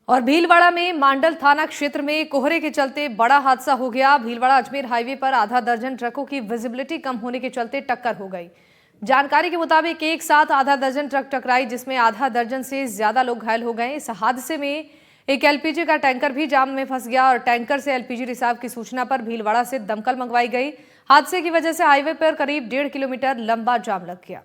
और भीलवाड़ा में मांडल थाना क्षेत्र में कोहरे के चलते बड़ा हादसा हो गया। भीलवाड़ा अजमेर हाईवे पर आधा दर्जन ट्रकों की विजिबिलिटी कम होने के चलते टक्कर हो गई। जानकारी के मुताबिक एक साथ आधा दर्जन ट्रक टकराई, जिसमें आधा दर्जन से ज्यादा लोग घायल हो गए। इस हादसे में एक एलपीजी का टैंकर भी जाम में फंस गया और टैंकर से एलपीजी रिसाव की सूचना पर भीलवाड़ा से दमकल मंगवाई गई। हादसे की वजह से हाईवे पर करीब 1.5 किलोमीटर लंबा जाम लग गया।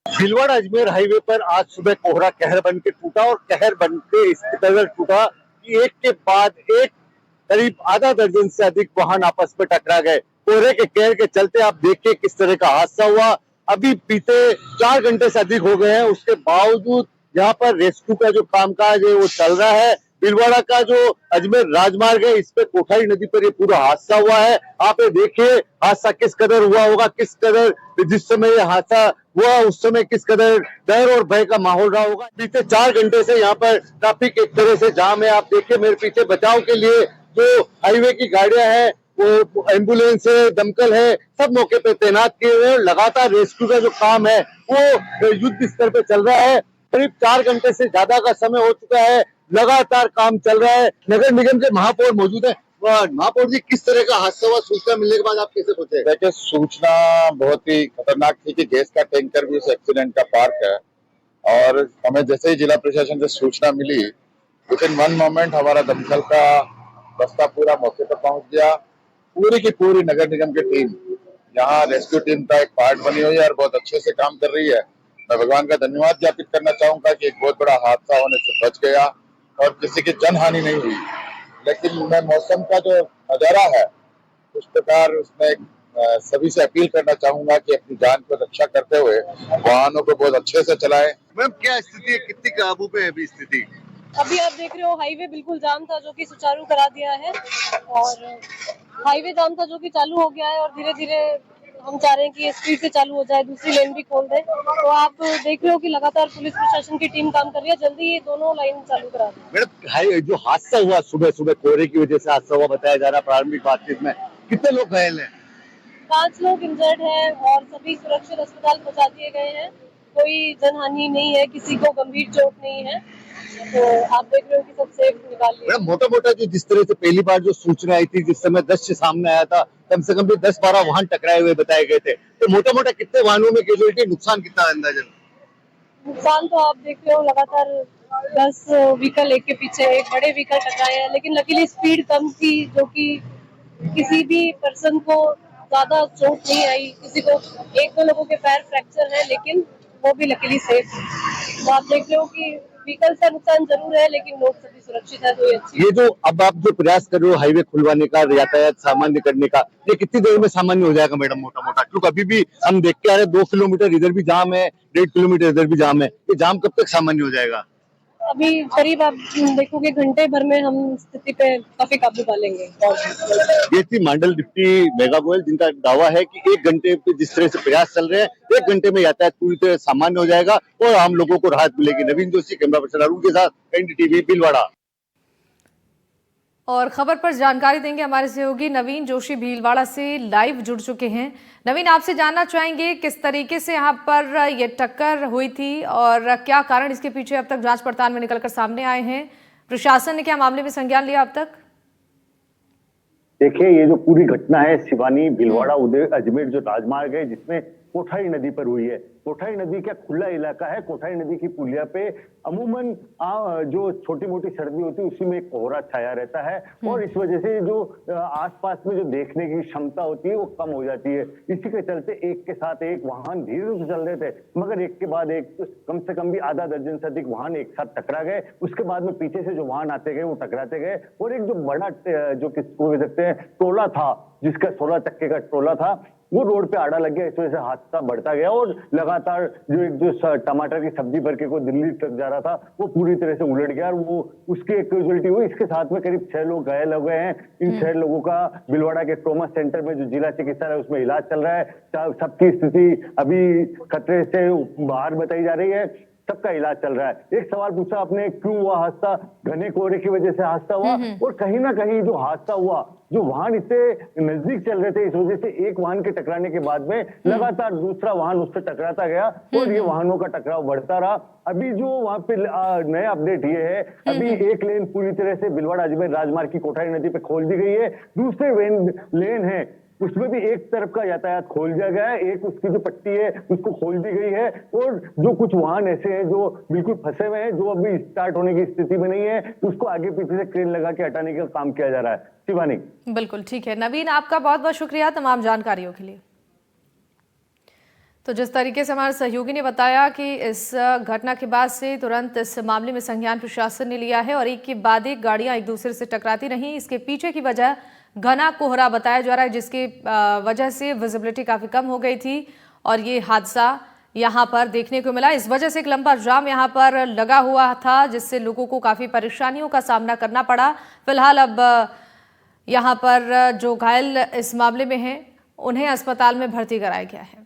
भीलवाड़ा अजमेर हाईवे पर आज सुबह कोहरा कहर बन के टूटा और कहर बन के इस कदर टूटा कि एक के बाद एक करीब आधा दर्जन से अधिक वाहन आपस में टकरा गए। कोहरे के कहर के चलते आप देखिए किस तरह का हादसा हुआ। अभी बीते 4 घंटे से अधिक हो गए हैं, उसके बावजूद यहाँ पर रेस्क्यू का जो कामकाज है वो चल रहा है। भीलवाड़ा का जो अजमेर राजमार्ग है, इस पे कोठारी नदी पर ये पूरा हादसा हुआ है। आप ये देखिए हादसा किस कदर हुआ होगा, किस कदर जिस समय ये हादसा हुआ उस समय किस कदर डर और भय का माहौल रहा होगा। बीते 4 घंटे से यहाँ पर ट्रैफिक एक तरह से जाम है। आप देखिए मेरे पीछे बचाव के लिए जो हाईवे की गाड़ियां हैं, वो एम्बुलेंस है, दमकल है, सब मौके पे तैनात किए हुए हैं। लगातार रेस्क्यू का जो काम है वो युद्ध स्तर पे चल रहा है। करीब 4 घंटे से ज्यादा का समय हो चुका है, लगातार काम चल रहा है। नगर निगम के महापौर मौजूद है। महापौर जी, किस तरह का हादसा हुआ? सूचना मिलने के बाद आप कैसे पहुंचे? देखिए, सूचना बहुत ही खतरनाक थी कि गैस का टैंकर भी उस एक्सीडेंट का पार्ट है। और हमें जैसे ही जिला प्रशासन से सूचना मिली, विद इन 1 मोमेंट हमारा दमकल का दस्ता पूरा मौके पर पहुंच गया। पूरी की पूरी नगर निगम की टीम यहाँ रेस्क्यू टीम का एक पार्ट बनी हुई है और बहुत अच्छे से काम कर रही है। मैं भगवान का धन्यवाद ज्ञापित करना चाहूंगा कि एक बहुत बड़ा हादसा होने से बच गया और किसी की जन हानि नहीं हुई। लेकिन मैं मौसम का जो नजारा है उस प्रकार उसमें सभी से अपील करना चाहूंगा कि अपनी जान को रक्षा करते हुए वाहनों को बहुत अच्छे से चलाएं। मैम, क्या स्थिति है? कितनी काबू पे है अभी स्थिति? अभी आप देख रहे हो हाईवे बिल्कुल जाम था, जो कि सुचारू करा दिया है। और हाईवे जाम था जो कि चालू हो गया है और धीरे धीरे हम चाह रहे हैं कि स्पीड से चालू हो जाए, दूसरी लेन भी खोल दे। तो आप देख रहे हो कि लगातार पुलिस प्रशासन की टीम काम कर रही है, जल्दी ये दोनों लाइन चालू करा दें। मैडम, जो हादसा हुआ सुबह सुबह कोहरे की वजह से हादसा हुआ बताया जा रहा है प्रारंभिक बातचीत में, कितने लोग घायल हैं? 5 लोग इंजर्ड हैं और सभी सुरक्षित अस्पताल पहुंचा दिए गए हैं। कोई जनहानि नहीं है, किसी को गंभीर चोट नहीं है। तो आप देख रहे हो कि सब सेफ निकाल लिया। मोटा मोटा जो जिस तरह से पहली बार जो सूचना आई थी, जिस समय दृश्य सामने आया था, कम से कम भी 10-12 वाहन टकराए हुए बताए गए थे। तो मोटा मोटा कितने वाहनों में कैजुअलिटी, नुकसान कितना अंदाजन? नुकसान तो आप देख रहे हो लगातार 10 व्हीकल एक के पीछे एक बड़े व्हीकल टकराए हैं, लेकिन लकीली स्पीड कम थी, जो कि किसी भी पर्सन को ज्यादा चोट नहीं आई। किसी को 1-2 लोगों के पैर फ्रैक्चर है, लेकिन वो भी लकीली सेफ है। तो आप देख रहे हो कि व्हीकल का नुकसान जरूर है, लेकिन लोग सभी सुरक्षित है, तो ये अच्छी। ये जो अब आप जो प्रयास कर रहे हो हाईवे खुलवाने का, यातायात सामान्य करने का, ये कितनी देर में सामान्य हो जाएगा मैडम मोटा मोटा? क्योंकि अभी भी हम देख के आ रहे हैं 2 किलोमीटर इधर भी जाम है, 1.5 किलोमीटर इधर भी जाम है। ये जाम कब तक सामान्य हो जाएगा? अभी करीब आप देखोगे घंटे भर में हम स्थिति पे काफी काबू पा लेंगे। ये थी मांडल डिप्टी मेगा गोयल, जिनका दावा है कि 1 घंटे पे जिस तरह से प्रयास चल रहे हैं, 1 घंटे में यातायात पूरी तरह सामान्य हो जाएगा और आम लोगों को राहत मिलेगी। नवीन जोशी, कैमरा पर्सन अरुण के साथ, एनडीटीवी, भीलवाड़ा। और खबर पर जानकारी देंगे हमारे सहयोगी नवीन जोशी, भीलवाड़ा से लाइव जुड़ चुके हैं। नवीन, आपसे जानना चाहेंगे किस तरीके से यहाँ पर ये टक्कर हुई थी और क्या कारण इसके पीछे अब तक जांच पड़ताल में निकलकर सामने आए हैं? प्रशासन ने क्या मामले में संज्ञान लिया अब तक? देखिए, ये जो पूरी घटना है शिवानी, भीलवाड़ा उदय अजमेर जो राजमार्ग है, जिसमें कोठारी नदी पर हुई है। कोठारी नदी क्या खुला इलाका है। कोठारी नदी की पुलिया पे अमूमन जो छोटी मोटी सर्दी होती है उसी में कोहरा छाया रहता है और इस वजह से जो आसपास में जो देखने की क्षमता होती है वो कम हो जाती है। इसी के चलते एक के साथ एक वाहन धीरे से चल रहे थे, मगर एक के बाद एक कम से कम भी आधा दर्जन से अधिक वाहन एक साथ टकरा गए। उसके बाद में पीछे से जो वाहन आते गए वो टकराते गए और एक जो बड़ा जो किसको कह सकते हैं टोला था, जिसका 16 चक्के का टोला था, वो रोड पे आड़ा लग गया। इस वजह से हादसा बढ़ता गया और लगातार जो टमाटर की सब्जी भर के को दिल्ली तक जा रहा था वो पूरी तरह से उलट गया और वो उसकी एक कैजुअलिटी हुई। इसके साथ में करीब 6 लोग घायल हो गए हैं। इन 6 लोगों का भीलवाड़ा के ट्रॉमा सेंटर में जो जिला चिकित्सालय है उसमें इलाज चल रहा है। सबकी स्थिति अभी खतरे से बाहर बताई जा रही है। सबका इलाज चल रहा है। एक सवाल पूछा आपने, क्यों हुआ हादसा? घने कोहरे की वजह से हादसा हुआ, और कहीं ना कहीं जो हादसा हुआ, जो वाहन इससे नजदीक चल रहे थे, इस वजह से एक वाहन के टकराने के बाद में लगातार दूसरा वाहन उससे टकराता गया और ये वाहनों का टकराव बढ़ता रहा। अभी जो वहां पे नया अपडेट ये है, अभी एक लेन पूरी तरह से भीलवाड़ा अजमेर राजमार्ग की कोठारी नदी पे खोल दी गई है। दूसरे लेन है उसमें भी एक तरफ का यातायात खोल दिया गया है, एक उसकी जो पट्टी है उसको खोल दी गई है, और जो कुछ वाहन ऐसे हैं जो बिल्कुल फंसे हुए हैं, जो अभी स्टार्ट होने की स्थिति में नहीं है, उसको आगे पीछे से क्रेन लगा के हटाने का काम किया जा रहा है। शिवानी, बिल्कुल ठीक है। नवीन, आपका बहुत बहुत शुक्रिया तमाम जानकारियों के लिए। तो जिस तरीके से हमारे सहयोगी ने बताया कि इस घटना के बाद से तुरंत इस मामले में संज्ञान प्रशासन ने लिया है और एक के बाद एक गाड़ियां एक दूसरे से टकराती रहीं। इसके पीछे की वजह घना कोहरा बताया जा रहा है, जिसके वजह से विजिबिलिटी काफ़ी कम हो गई थी और ये हादसा यहाँ पर देखने को मिला। इस वजह से एक लंबा जाम यहाँ पर लगा हुआ था, जिससे लोगों को काफ़ी परेशानियों का सामना करना पड़ा। फिलहाल अब यहाँ पर जो घायल इस मामले में हैं, उन्हें अस्पताल में भर्ती कराया गया है।